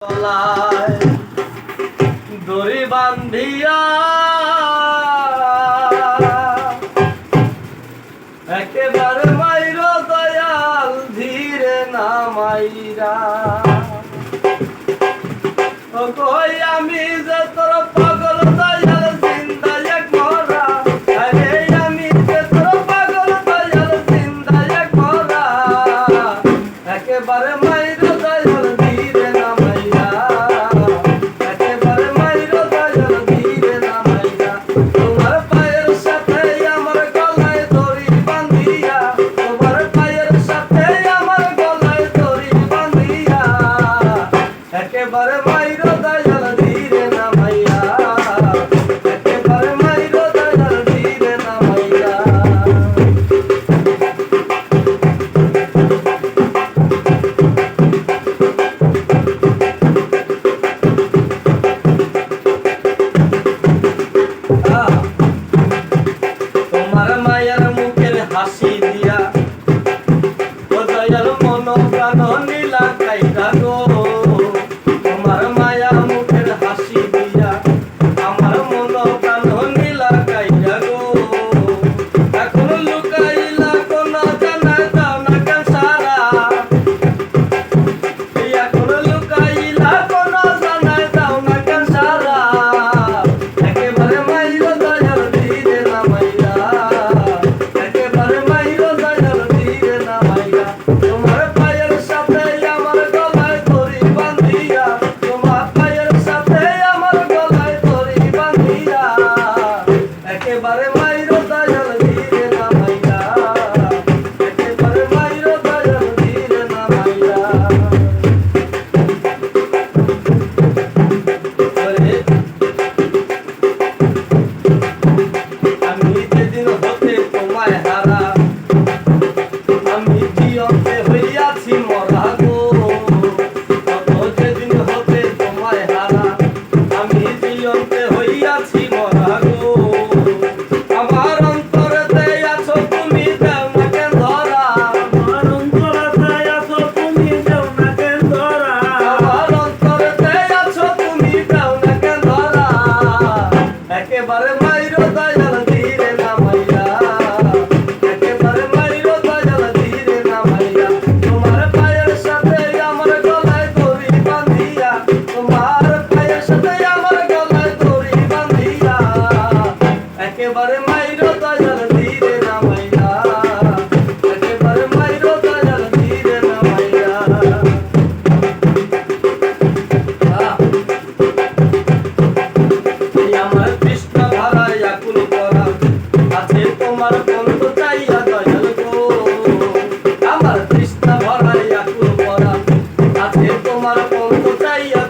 গলায় দড়ি বান্ধিয়া একেবারে মাইর দয়াল ধীরে নামাইরা ও কই আমি যে তোর পাগল দয়াল জিন্দা এক মরা আরে আমি যে তোর পাগল দয়াল জিন্দা এক মরা একেবারে মাইর দয়াল ধীরে নামাইরা একেবারে মাইর দয়াল ধীরে নামাইরা তোমার পায়ের সাথে আমার গলায় দড়ি বাঁধিয়া তোমার পায়ের সাথে আমার গলায় দড়ি বাঁধিয়া একেবারে মাইর দয়াল ধীরে নামাইয়া একেবারে মাইর দয়াল ধীরে নামাইয়া তোমার মায়ের মুখের হাসি দিয়া ও দয়াল মন প্রাণ নীলা কাইরা গো তোমার মায়া মুখের হাসি দিয়া আমার মন প্রাণ নীলা কাইরা গো এখন লুকাইলা কোন জানা দাও না কেন সারা এখন লুকাইলা কোন জানা দাও না কেন সারা একেবারে মাইর দয়াল ধীরে নামাইয়া একেবারে মাইর দয়াল ধীরে নামাইয়া তোমার পায়ের সাথে আমার গলায় দড়ি বাঁধিয়া তোমার পায়ের সাথে আমার গলায় দড়ি বাঁধিয়া একেবারে মাইর দয়াল ধীরে নামাইয়া একেবারে মাইর দয়াল ধীরে নামাইয়া আমি যেদিন হতে তোমায় হারা আমি জিয়তে হইয়াছি মরা গো যেদিন হতে তোমায় হারা আমি জিয়তে হইয়াছি মরা গো আমার অন্তরেতে আছো তুমি দেও না কেন ধরা আমার অন্তরেতে আছো তুমি দেও না কেন ধরা আমার অন্তরেতে আছো তুমি দেও না কেন ধরা একেবারে মাইর দয়াল ধীরে নামাইয়া একেবারে মাইর দয়াল ধীরে নামাইয়া তোমার পায়ের সাথে আমার গলায় দড়ি বাঁধিয়া তোমার পায়ের সাথে আমার গলায় দড়ি বাঁধিয়া একেবারে মাইর দয়াল ধীরে নামাইয়া একেবারে মাইর দয়াল ধীরে নামাইয়া আমার কৃষ্ণ ধারায় আকুল করা আছে তোমার বন্ধু চাইয়া দয়াল গো আমার কৃষ্ণ ধারায় আকুল করা আছে তোমার বন্ধু চাইয়া